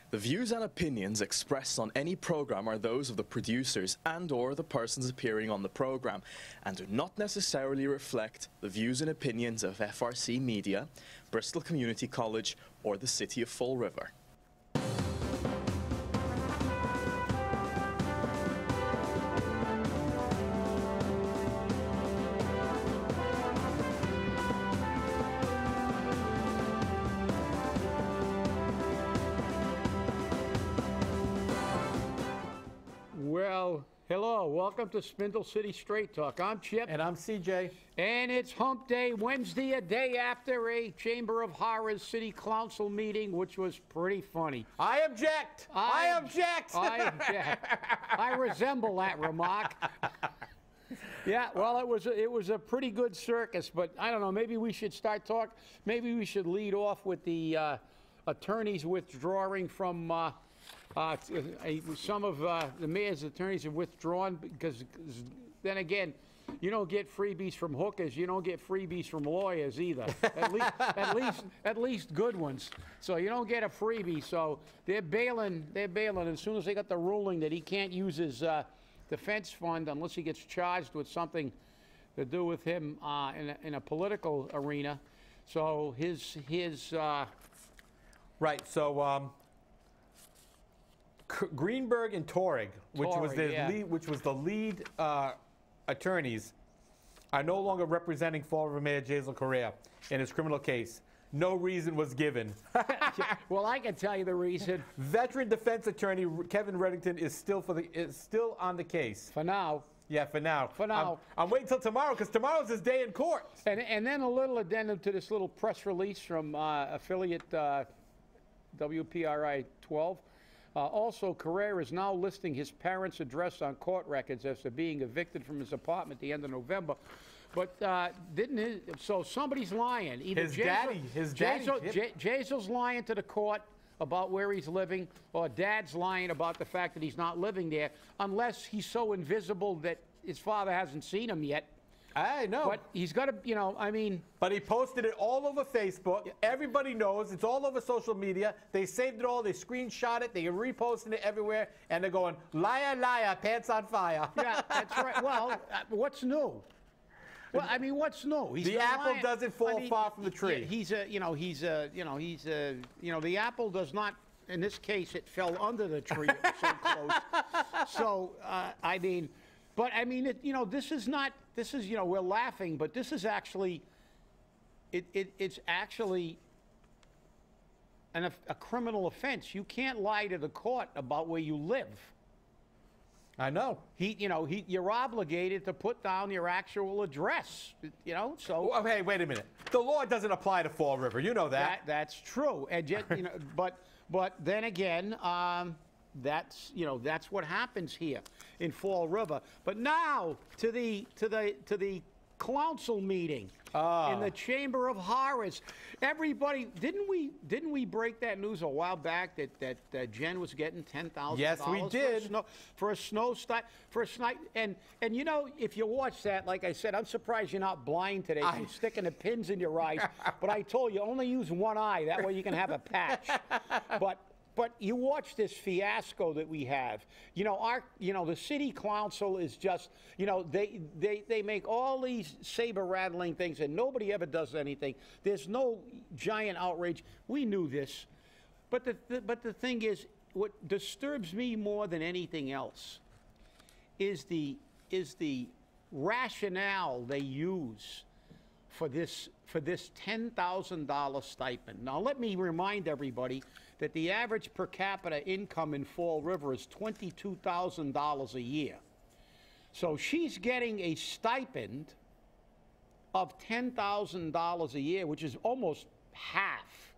The views and opinions expressed on any program are those of the producers and/or the persons appearing on the program and do not necessarily reflect the views and opinions of FRC Media, Bristol Community College, or the City of Fall River. Well, hello, welcome to Spindle City Straight Talk. I'm Chip. And I'm CJ. And it's Hump Day, Wednesday, a day after a Chamber of Horrors City Clowncil meeting, which was pretty funny. I object! I object! I object. I resemble that remark. Yeah, well, it was a pretty good circus, but I don't know, maybe we should maybe we should lead off with the attorneys withdrawing from some of the mayor's attorneys have withdrawn because then again, you don't get freebies from hookers. You don't get freebies from lawyers either. At least good ones. So you don't get a freebie. So they're bailing. They're bailing as soon as they got the ruling that he can't use his defense fund unless he gets charged with something to do with him in a political arena. So his right. So. Greenberg and Torrig, which was the lead attorneys, are no longer representing Fall River Mayor Jason Correa in his criminal case. No reason was given. Well, I can tell you the reason. Veteran defense attorney Kevin Reddington is still on the case. For now. Yeah, for now. For now. I'm waiting till tomorrow because tomorrow's his day in court. And then a little addendum to this little press release from affiliate WPRI 12. Also, Carrera is now listing his parents' address on court records after being evicted from his apartment at the end of November. But so somebody's lying. Either his daddy. Jazel's lying to the court about where he's living, or Dad's lying about the fact that he's not living there, unless he's so invisible that his father hasn't seen him yet. I know. But he's got to, I mean. But he posted it all over Facebook. Yeah. Everybody knows. It's all over social media. They saved it all. They screenshot it. They reposted it everywhere. And they're going, liar, liar, pants on fire. Yeah, that's right. Well, what's new? Well, I mean, what's new? The apple doesn't fall far from the tree. The apple does not. In this case, it fell under the tree. It was so close. So, I mean. But, I mean, this is, we're laughing, but this is actually, it's actually a criminal offense. You can't lie to the court about where you live. I know. You're obligated to put down your actual address, so. Well, hey, wait a minute. The law doesn't apply to Fall River. You know that. That's true. And yet, but then again, that's what happens here in Fall River. But now to the Clowncil meeting in the Chamber of Horrors. Everybody, didn't we break that news a while back that Jen was getting $10,000? Yes, we did. For a snow and if you watch that, like I said, I'm surprised you're not blind today. You're sticking the pins in your eyes. But I told you, only use one eye. That way you can have a patch. But you watch this fiasco that we have. The City Clowncil is just, they make all these saber-rattling things and nobody ever does anything. There's no giant outrage. We knew this. But the thing is, what disturbs me more than anything else is the rationale they use for this $10,000 stipend. Now, let me remind everybody that the average per capita income in Fall River is $22,000 a year. So she's getting a stipend of $10,000 a year, which is almost half,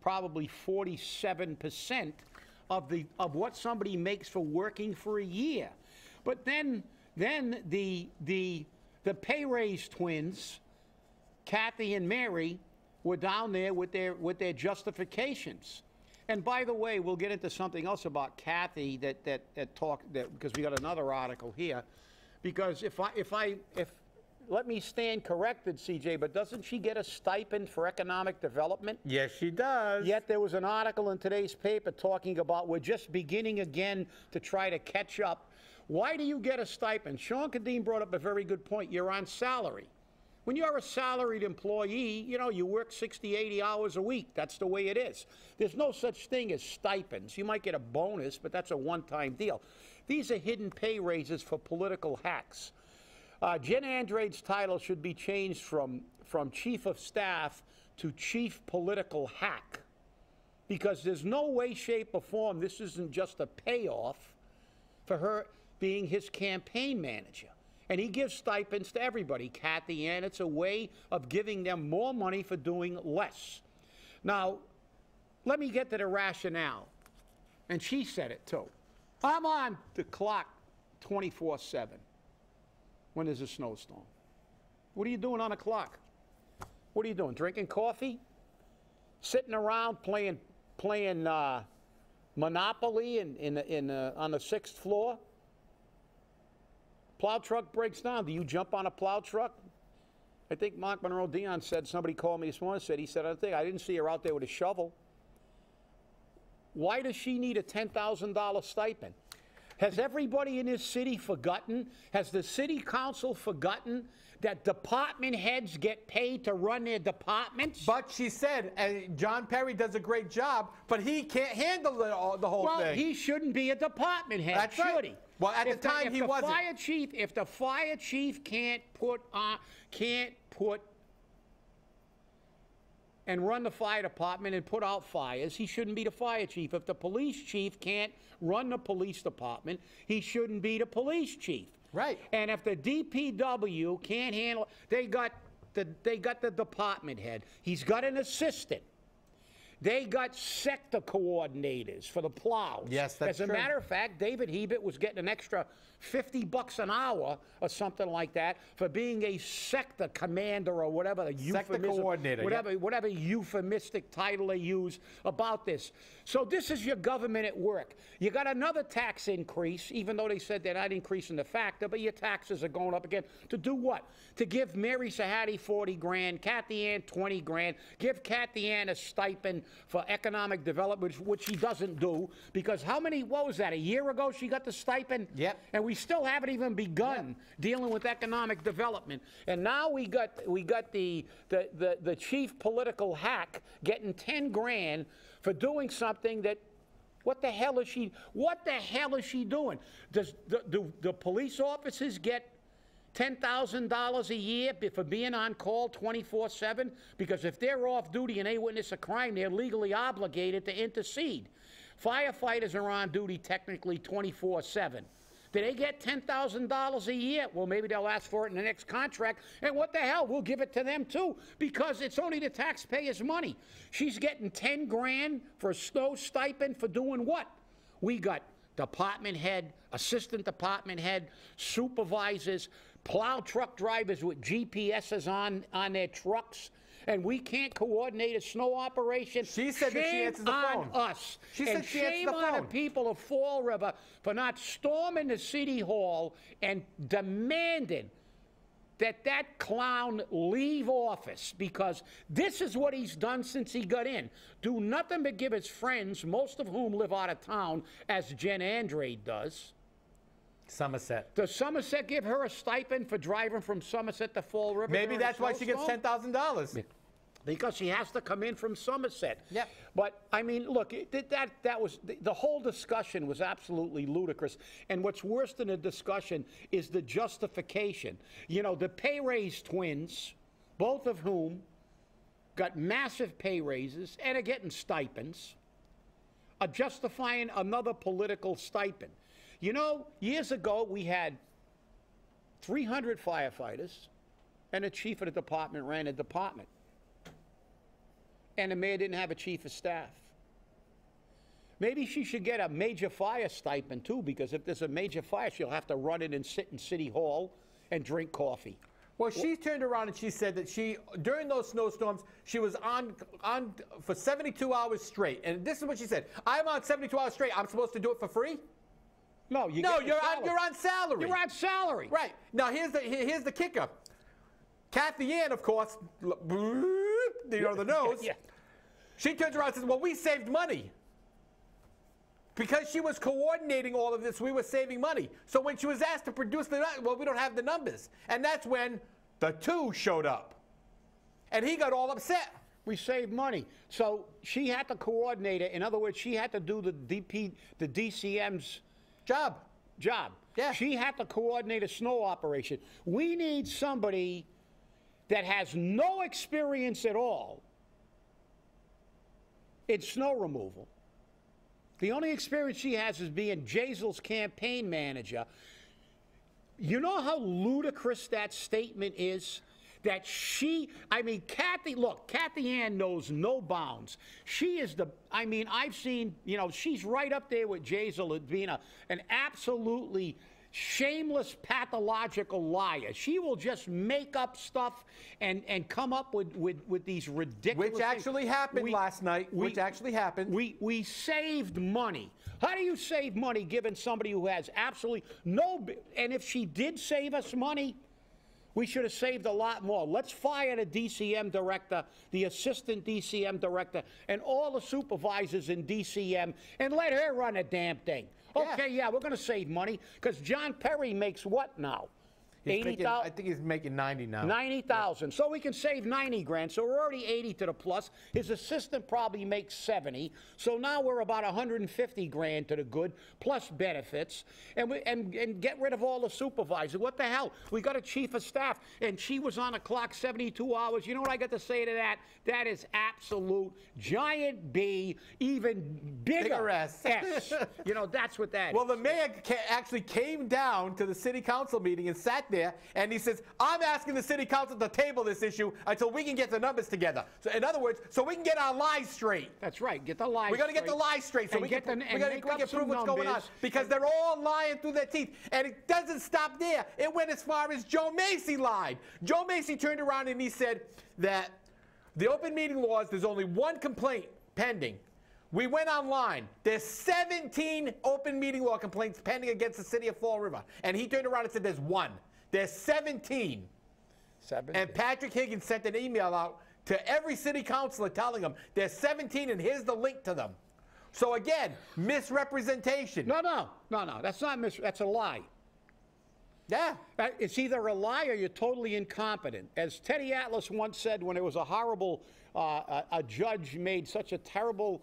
probably 47% of what somebody makes for working for a year. But then the pay raise twins, Kathy and Mary, were down there with their justifications. And by the way, we'll get into something else about Kathy because we got another article here. Because if let me stand corrected, CJ, but doesn't she get a stipend for economic development? Yes, she does. Yet there was an article in today's paper talking about we're just beginning again to try to catch up. Why do you get a stipend? Sean Kadeen brought up a very good point. You're on salary. When you're a salaried employee, you know, you work 60, 80 hours a week. That's the way it is. There's no such thing as stipends. You might get a bonus, but that's a one-time deal. These are hidden pay raises for political hacks. Jen Andrade's title should be changed from Chief of Staff to Chief Political Hack, because there's no way, shape, or form this isn't just a payoff for her being his campaign manager. And he gives stipends to everybody. Kathy Ann, it's a way of giving them more money for doing less. Now, let me get to the rationale. And she said it too. I'm on the clock 24/7 when there's a snowstorm. What are you doing on the clock? What are you doing? Drinking coffee? Sitting around playing Monopoly on the 6th floor? Plow truck breaks down. Do you jump on a plow truck? I think Mark Monroe Dion said, somebody called me this morning, I didn't see her out there with a shovel. Why does she need a $10,000 stipend? Has everybody in this city forgotten? Has the city council forgotten that department heads get paid to run their departments? But she said, John Perry does a great job, but he can't handle the whole thing. Well, he shouldn't be a department head, That's should right. he? Well, at the time he wasn't. If the fire chief can't put and run the fire department and put out fires, he shouldn't be the fire chief. If the police chief can't run the police department, he shouldn't be the police chief. Right. And if the DPW can't handle, they got the department head. He's got an assistant. They got sector coordinators for the plows. Yes, that's true. As a matter of fact, David Hebert was getting an extra $50 an hour or something like that for being a sector commander or whatever the sector coordinator, whatever euphemistic title they use about this. So this is your government at work. You got another tax increase, even though they said they're not increasing the factor, but your taxes are going up again. To do what? To give Mary Sahadi 40 grand, Kathy Ann 20 grand, give Kathy Ann a stipend for economic development, which she doesn't do, because what was that, a year ago she got the stipend? Yep. And we still haven't even begun dealing with economic development. And now we got the chief political hack getting 10 grand for doing something that, what the hell is she doing? Do the police officers get $10,000 a year for being on call 24/7? Because if they're off duty and they witness a crime, they're legally obligated to intercede. Firefighters are on duty technically 24/7. Do they get $10,000 a year? Well, maybe they'll ask for it in the next contract. And what the hell? We'll give it to them too, because it's only the taxpayers' money. She's getting 10 grand for a snow stipend for doing what? We got department head, assistant department head, supervisors, plow truck drivers with GPSs on their trucks, and we can't coordinate a snow operation. She said that she answers the phone. Shame on us. She said she answers shame the on the phone. people of Fall River for not storming the city hall and demanding that clown leave office, because this is what he's done since he got in. Do nothing but give his friends, most of whom live out of town, as Jen Andrade does. Somerset. Does Somerset give her a stipend for driving from Somerset to Fall River? Maybe that's why she gets $10,000. Because she has to come in from Somerset. Yep. But, I mean, look, that was, the whole discussion was absolutely ludicrous. And what's worse than the discussion is the justification. You know, the pay raise twins, both of whom got massive pay raises and are getting stipends, are justifying another political stipend. You know, years ago, we had 300 firefighters, and the chief of the department ran a department. And the mayor didn't have a chief of staff. Maybe she should get a major fire stipend, too, because if there's a major fire, she'll have to run in and sit in City Hall and drink coffee. Well, she turned around and she said that during those snowstorms, she was on for 72 hours straight. And this is what she said. I'm on 72 hours straight. I'm supposed to do it for free? No, you're on salary. You're on salary. Right. Now, here's the kicker. Kathy Ann, of course, you know, the nose. Yeah. She turns around and says, well, we saved money. Because she was coordinating all of this, we were saving money. So when she was asked to produce well, we don't have the numbers. And that's when the two showed up. And he got all upset. We saved money. So she had to coordinate it. In other words, she had to do the DCM's job. Yeah. She had to coordinate a snow operation. We need somebody that has no experience at all in snow removal. The only experience she has is being Jazel's campaign manager. You know how ludicrous that statement is? That Kathy Ann knows no bounds. She is I've seen, she's right up there with Jazel as being an absolutely shameless, pathological liar. She will just make up stuff and come up with these ridiculous Which actually happened last night. We saved money. How do you save money given somebody who has absolutely no... And if she did save us money, we should have saved a lot more. Let's fire the DCM director, the assistant DCM director, and all the supervisors in DCM, and let her run the damn thing. Okay, yeah, we're going to save money, because John Perry makes what now? 80,000. I think he's making 90 now. 90,000. So we can save 90 grand. So we're already 80 to the plus. His assistant probably makes 70. So now we're about 150 grand to the good, plus benefits, and get rid of all the supervisors. What the hell? We got a chief of staff, and she was on the clock 72 hours. You know what I got to say to that? That is absolute giant B, even bigger S. You know, that's what that is. Well, the mayor actually came down to the city council meeting and sat there, and he says, I'm asking the city council to table this issue until we can get the numbers together. So in other words, so we can get our lies straight. That's right. Get the lies straight. We got to get the lies straight so we can prove what's going on. Because they're all lying through their teeth. And it doesn't stop there. It went as far as Joe Macy lied. Joe Macy turned around and he said that the open meeting laws, there's only one complaint pending. We went online. There's 17 open meeting law complaints pending against the city of Fall River. And he turned around and said there's one. There's 17. And Patrick Higgins sent an email out to every city councilor telling them there's 17 and here's the link to them. So again, misrepresentation. No. That's not that's a lie. Yeah. It's either a lie or you're totally incompetent. As Teddy Atlas once said when it was a horrible, a judge made such a terrible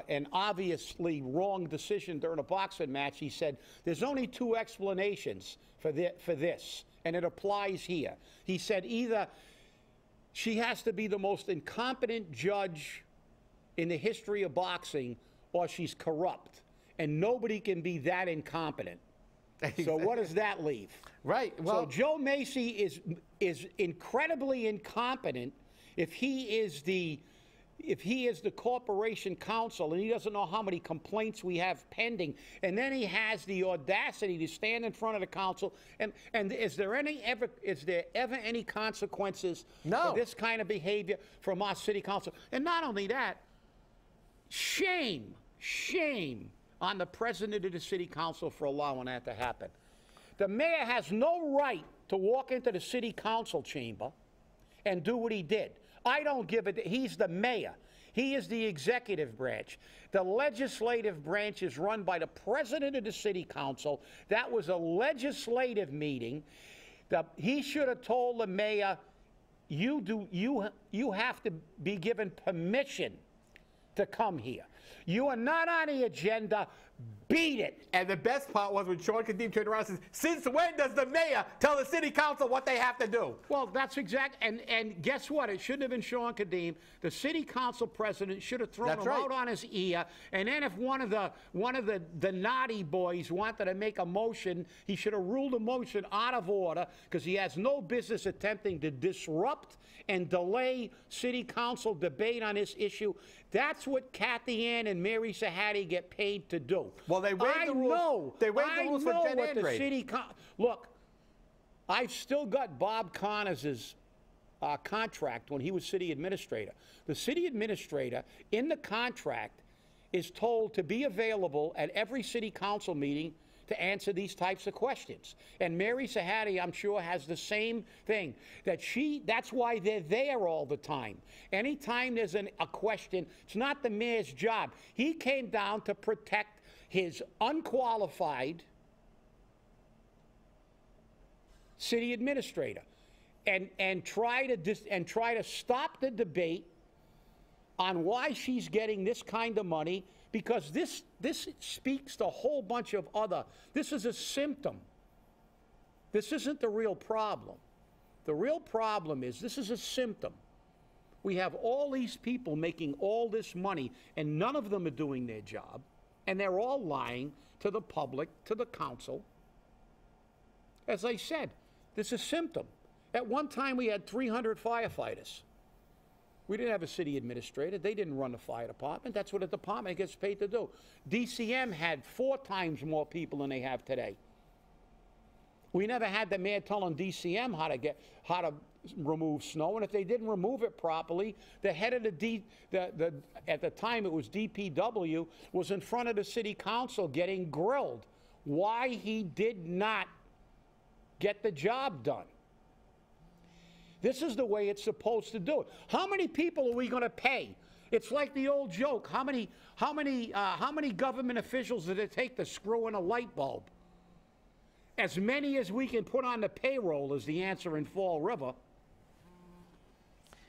and obviously wrong decision during a boxing match, he said, there's only two explanations for this, and it applies here. He said either she has to be the most incompetent judge in the history of boxing, or she's corrupt. And nobody can be that incompetent. So what does that leave? Right. Well, so Joe Macy is incredibly incompetent if he is the corporation counsel, and he doesn't know how many complaints we have pending, and then he has the audacity to stand in front of the council. And is there ever any consequences for this kind of behavior from our city council? And not only that, shame on the president of the city council for allowing that to happen. The mayor has no right to walk into the city council chamber and do what he did. I don't give it. He's the mayor. He is the executive branch. The legislative branch is run by the president of the city council. That was a legislative meeting. He should have told the mayor, you have to be given permission to come here. You are not on the agenda. Beat it. And the best part was when Sean Kadim turned around and says, since when does the mayor tell the city council what they have to do? Well, that's exact. And guess what? It shouldn't have been Sean Kadim. The city council president should have thrown him out on his ear. And then if one of the naughty boys wanted to make a motion, he should have ruled the motion out of order, because he has no business attempting to disrupt and delay city council debate on this issue. That's what Kathy Ann and Mary Sahadi get paid to do. Well, they waived the rules. They waived the rules for Jen Andrade. Look, I've still got Bob Connors' contract when he was city administrator. The city administrator in the contract is told to be available at every city council meeting to answer these types of questions. And Mary Sahadi, I'm sure, has the same thing. That's why they're there all the time. Anytime there's a question, it's not the mayor's job. He came down to protect his unqualified city administrator and try to stop the debate on why she's getting this kind of money, because this speaks to a whole bunch of other. This is a symptom. This isn't the real problem. The real problem is this is a symptom. We have all these people making all this money, and none of them are doing their job, and they're all lying to the public, to the council. As I said, this is a symptom. At one time, we had 300 firefighters. We didn't have a city administrator. They didn't run the fire department. That's what a department gets paid to do. DCM had 4 times more people than they have today. We never had the mayor telling DCM how to remove snow, and if they didn't remove it properly, the head of at the time it was DPW, was in front of the city council getting grilled why he did not get the job done. This is the way it's supposed to do it. How many people are we going to pay? It's like the old joke. How many government officials did it take to screw in a light bulb? As many as we can put on the payroll is the answer in Fall River.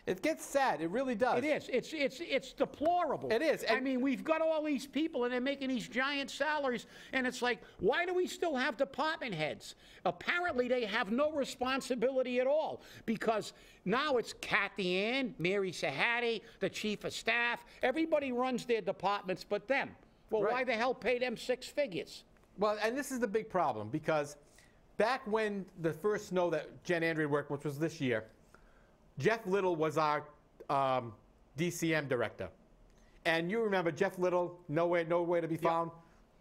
It gets sad. It really does. It is. It's deplorable. It is. I mean, we've got all these people, and they're making these giant salaries, and it's like, why do we still have department heads? Apparently, they have no responsibility at all, because now it's Kathy Ann, Mary Sahadi, the chief of staff. Everybody runs their departments but them. Well, right. Why the hell pay them 6 figures? Well, and this is the big problem, because back when the first snow that Jen Andrade worked, which was this year, Jeff Little was our DCM director. And you remember Jeff Little, nowhere to be found.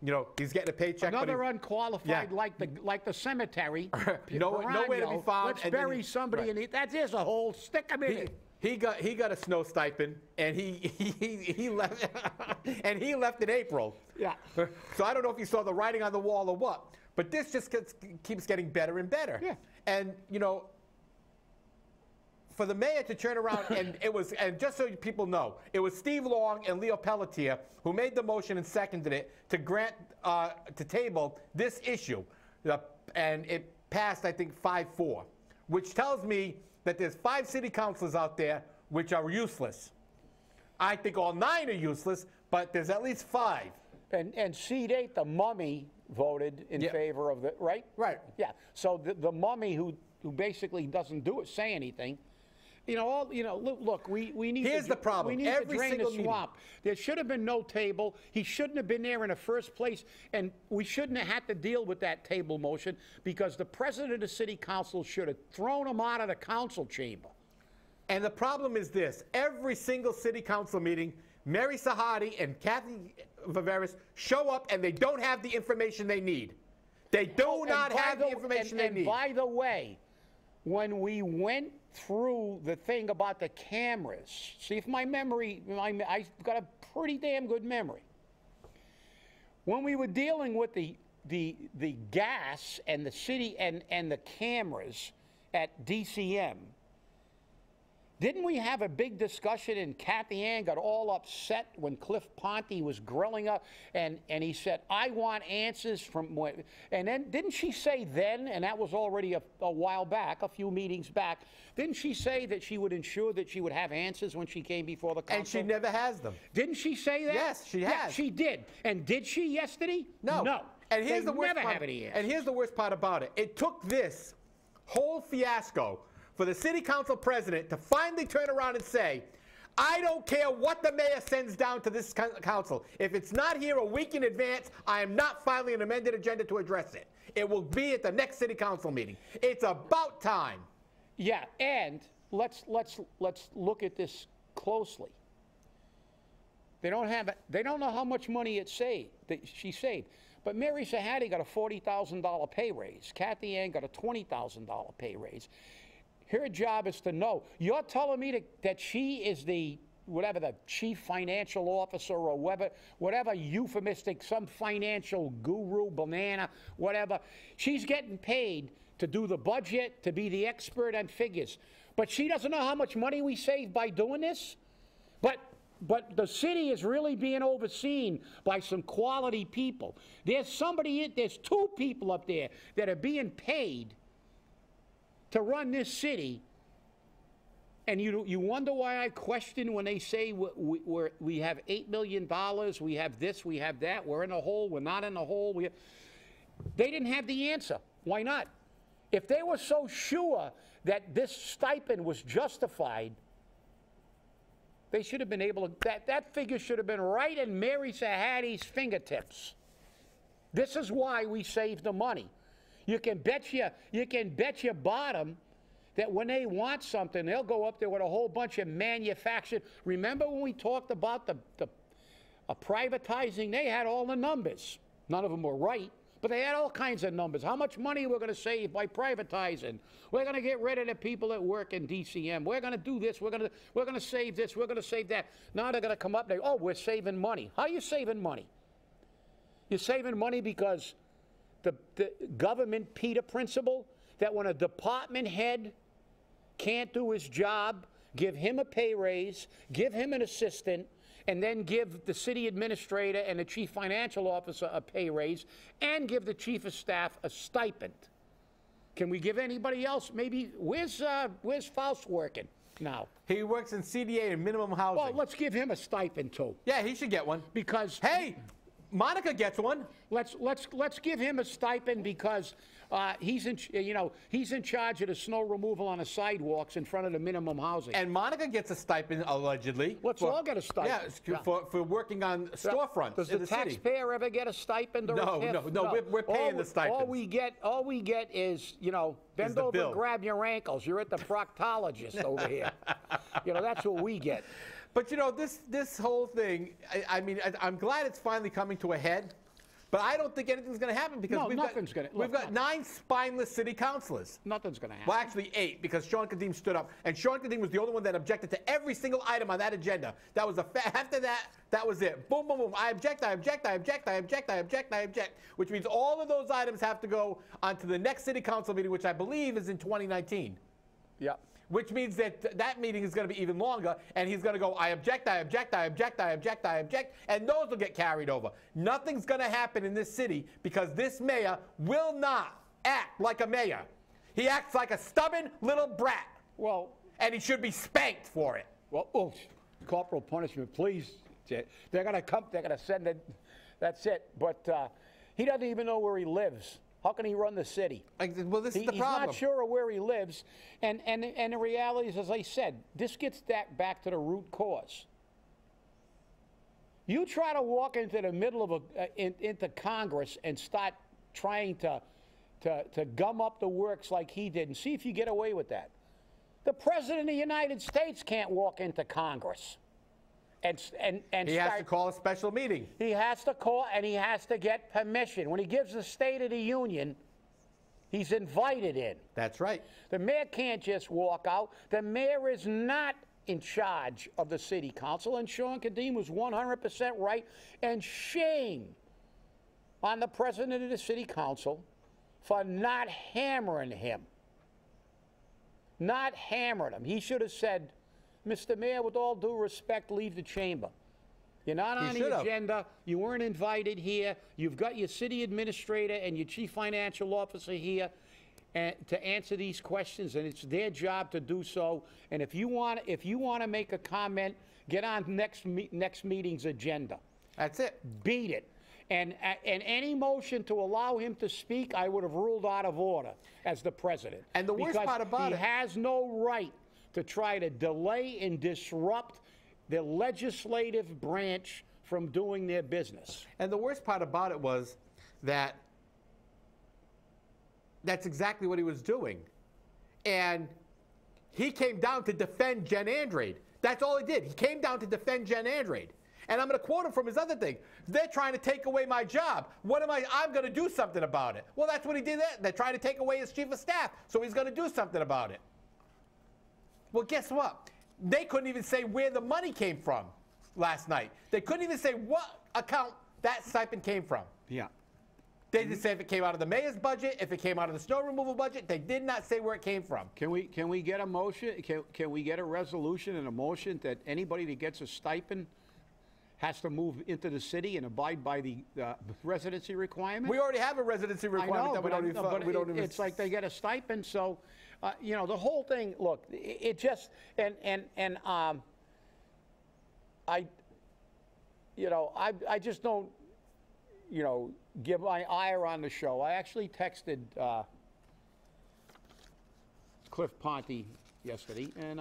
You know, he's getting a paycheck. Another unqualified, like the cemetery. Nowhere to be found. Let's bury somebody, and that is a hole. Stick him in it. He got a snow stipend, and he left. And he left in April. Yeah. So I don't know if you saw the writing on the wall or what, but this just keeps getting better and better. Yeah. And you know, for the mayor to turn around, and just so people know, it was Steve Long and Leo Pelletier who made the motion and seconded it to grant, to table this issue. And it passed, I think, 5-4, which tells me that there's 5 city councilors out there which are useless. I think all 9 are useless, but there's at least 5. And seat 8, the mummy, voted in favor of the, right? Right. Yeah. So the mummy who basically doesn't say anything. Look, we need Here's to, the problem. We need Every to drain single the swamp. There should have been no table. He shouldn't have been there in the first place, and we shouldn't have had to deal with that table motion, because the president of the city council should have thrown him out of the council chamber. And the problem is this. Every single city council meeting, Mary Sahadi and Kathy Viveris show up, and they don't have the information they need. They do not have the information they need. And by the way, when we went through the thing about the cameras, see if my memory, I've got a pretty damn good memory. When we were dealing with the gas and the city and the cameras at DCM, didn't we have a big discussion, and Kathy Ann got all upset when Cliff Ponte was grilling up, and he said, I want answers from when, and then didn't she say then, and that was already a while back, a few meetings back, didn't she say that she would ensure that she would have answers when she came before the council? And she never has them. Didn't she say that? Yes, she has. Yeah, she did. And did she yesterday? No. No. And here's the worst never part. have any answers. And here's the worst part about it. It took this whole fiasco for the city council president to finally turn around and say, I don't care what the mayor sends down to this council. If it's not here a week in advance, I am not filing an amended agenda to address it. It will be at the next city council meeting. It's about time. Yeah, and let's look at this closely. They don't know how much money she saved. But Mary Sahadi got a $40,000 pay raise. Kathy Ann got a $20,000 pay raise. Her job is to know. You're telling me that she is the whatever the chief financial officer or whatever euphemistic, some financial guru, banana, whatever. She's getting paid to do the budget, to be the expert on figures. But she doesn't know how much money we save by doing this. But the city is really being overseen by some quality people. There's two people up there that are being paid to run this city. And you wonder why I question when they say we have $8 million, we have this, we have that, we're in a hole, we're not in a hole. They didn't have the answer. Why not? If they were so sure that this stipend was justified, they should have been able to, that figure should have been right in Mary Sahadi's fingertips. This is why we saved the money. You can bet your bottom that when they want something, they'll go up there with a whole bunch of manufactured. Remember when we talked about the privatizing? They had all the numbers. None of them were right, but they had all kinds of numbers. How much money we're going to save by privatizing? We're going to get rid of the people that work in DCM. We're going to do this. We're going to save this. We're going to save that. Now they're going to come up and, oh, we're saving money. How are you saving money? You're saving money because the government Peter principle, that when a department head can't do his job, give him a pay raise, give him an assistant, and then give the city administrator and the chief financial officer a pay raise, and give the chief of staff a stipend. Can we give anybody else? Maybe, where's Faust working now? He works in CDA and minimum housing. Well, let's give him a stipend too. Yeah, he should get one. Because hey, Monica gets one. Let's give him a stipend because he's in charge of the snow removal on the sidewalks in front of the minimum housing. And Monica gets a stipend allegedly. Let's all get a stipend. Yeah, for working on storefronts. Does in the city. Taxpayer ever get a stipend or no, a TIF? No, we're paying the stipend. All we get is, bend over and grab your ankles. You're at the proctologist over here. That's what we get. But this whole thing, I mean, I'm glad it's finally coming to a head, but I don't think anything's going to happen because we've got 9 spineless city councilors. Nothing's going to happen. Well, actually 8, because Sean Kadim stood up, and Sean Kadim was the only one that objected to every single item on that agenda. That was after that was it. Boom, boom, boom. I object, I object, I object, I object, I object, I object, which means all of those items have to go onto the next city council meeting, which I believe is in 2019. Yeah. Which means that meeting is going to be even longer, and he's going to go, I object, I object, I object, I object, I object, and those will get carried over. Nothing's going to happen in this city because this mayor will not act like a mayor. He acts like a stubborn little brat. Well, and he should be spanked for it. Well, corporal punishment, please. They're going to come. They're going to send it. That's it. But he doesn't even know where he lives. How can he run the city? Well, this is the problem. He's not sure of where he lives. And the reality is, as I said, this gets back to the root cause. You try to walk into the middle of into Congress and start trying to gum up the works like he did and see if you get away with that. The President of the United States can't walk into Congress. And he has to call a special meeting. He has to call, and he has to get permission. When he gives the State of the Union, he's invited in. That's right. The mayor can't just walk out. The mayor is not in charge of the city council, and Sean Kadim was 100% right. And shame on the president of the city council for not hammering him. Not hammering him. He should have said, Mr. Mayor, with all due respect, leave the chamber. You're not on the agenda. You weren't invited here. You've got your city administrator and your chief financial officer here to answer these questions, and it's their job to do so. And if you want to make a comment, get on next meeting's agenda. That's it. Beat it. And any motion to allow him to speak, I would have ruled out of order as the president. And the worst part about it, he has no right to try to delay and disrupt the legislative branch from doing their business. And the worst part about it was that that's exactly what he was doing. And he came down to defend Jen Andrade. That's all he did. He came down to defend Jen Andrade. And I'm going to quote him from his other thing. They're trying to take away my job. I'm going to do something about it. Well, that's what he did. They're trying to take away his chief of staff, so he's going to do something about it. Well, guess what? they couldn't even say where the money came from last night. They couldn't even say what account that stipend came from. Yeah. They didn't say if it came out of the mayor's budget, if it came out of the snow removal budget. They did not say where it came from. Can we get a motion? Can we get a resolution and a motion that anybody that gets a stipend has to move into the city and abide by the residency requirement? We already have a residency requirement that we don't even. It's like they get a stipend, so you know, the whole thing. Look, it just I just don't, you know, give my ire on the show. I actually texted Cliff Ponte yesterday, and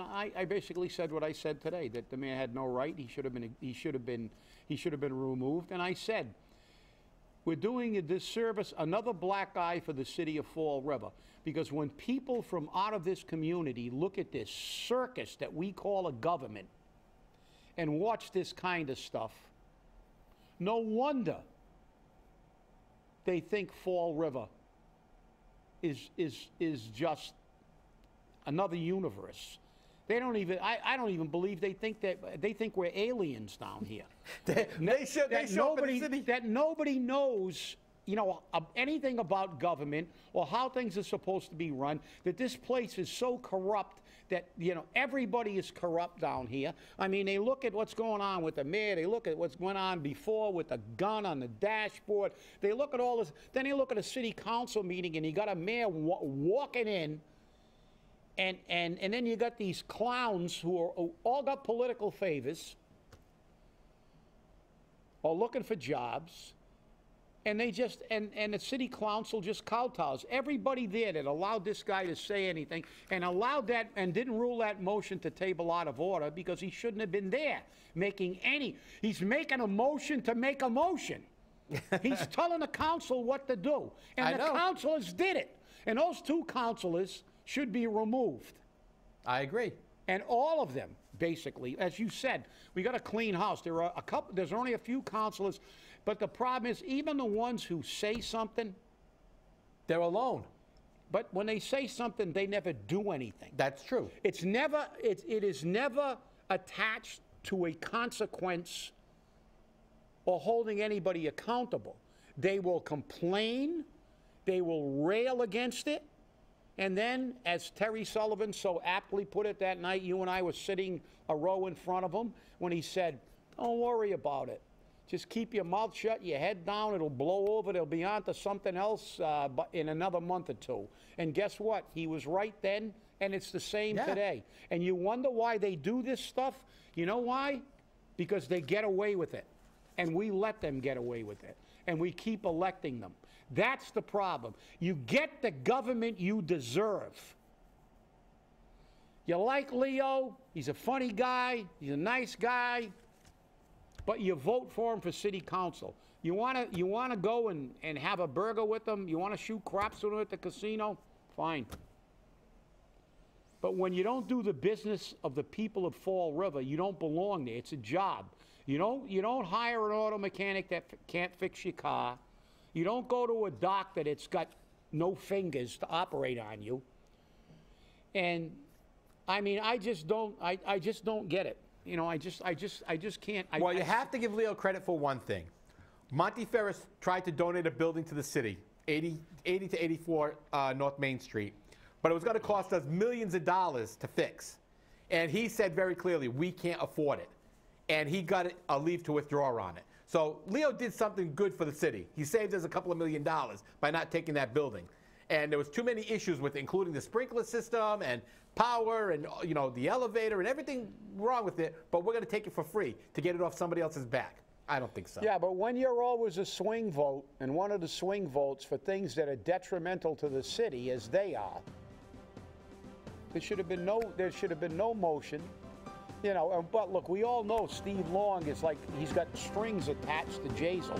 I basically said what I said today, that the man had no right. He should have been removed. And I said, we're doing a disservice, another black eye for the city of Fall River, because when people from out of this community look at this circus that we call a government and watch this kind of stuff, no wonder they think Fall River is just another universe. They don't even. I don't even believe they think we're aliens down here. That nobody knows, you know, anything about government or how things are supposed to be run. That this place is so corrupt that, you know, everybody is corrupt down here. I mean, they look at what's going on with the mayor. They look at what's going on before with the gun on the dashboard. They look at all this. Then they look at a city council meeting and you got a mayor walking in. And then you got these clowns who all got political favors, or looking for jobs, and they just and the city council just kowtows. Everybody there that allowed this guy to say anything and allowed that and didn't rule that motion to table out of order because he shouldn't have been there making any. He's making a motion to make a motion. He's telling the council what to do, and the councilors did it. And those two councilors should be removed. I agree. And all of them, basically, as you said, we got a clean house. There are a couple. There's only a few councilors, but the problem is, even the ones who say something, they're alone. But when they say something, they never do anything. That's true. It is never attached to a consequence or holding anybody accountable. They will complain. They will rail against it. And then, as Terry Sullivan so aptly put it that night, you and I were sitting a row in front of him when he said, don't worry about it. Just keep your mouth shut, your head down, it'll blow over, they'll be on to something else in another month or two. And guess what? He was right then, and it's the same today. And you wonder why they do this stuff? You know why? Because they get away with it. And we let them get away with it. And we keep electing them. That's the problem. You get the government you deserve. You like Leo, he's a funny guy, he's a nice guy, but you vote for him for city council. You wanna go and have a burger with him, you wanna shoot craps with him at the casino, fine. But when you don't do the business of the people of Fall River, you don't belong there. It's a job. You don't hire an auto mechanic that can't fix your car. You don't go to a doctor that's got no fingers to operate on you. And I mean, I just don't get it. You know, I just can't. Well, you have to give Leo credit for one thing. Monty Ferris tried to donate a building to the city, 80 to 84 North Main Street, but it was going to cost us millions of dollars to fix. And he said very clearly, we can't afford it. And he got a leave to withdraw on it. So Leo did something good for the city. He saved us a couple of $1 million by not taking that building. And there was too many issues with it, including the sprinkler system and power and, you know, the elevator and everything wrong with it. But we're going to take it for free to get it off somebody else's back. I don't think so. Yeah, but when you're always a swing vote, and one of the swing votes for things that are detrimental to the city, as they are, there should have been no motion. You know, but look, we all know Steve Long is like, he's got strings attached to Jazel.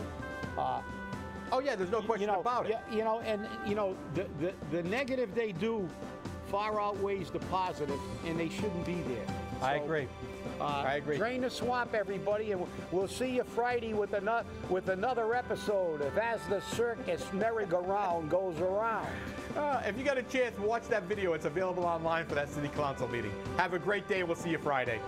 Oh yeah, there's no question about it. You know, and you know, the negative they do far outweighs the positive, and they shouldn't be there. I agree. I agree. Drain the swamp, everybody, and we'll see you Friday with another episode of As the Circus Merry-Go-Round Goes Around. If you got a chance, watch that video. It's available online for that City Clowncil meeting. Have a great day. We'll see you Friday.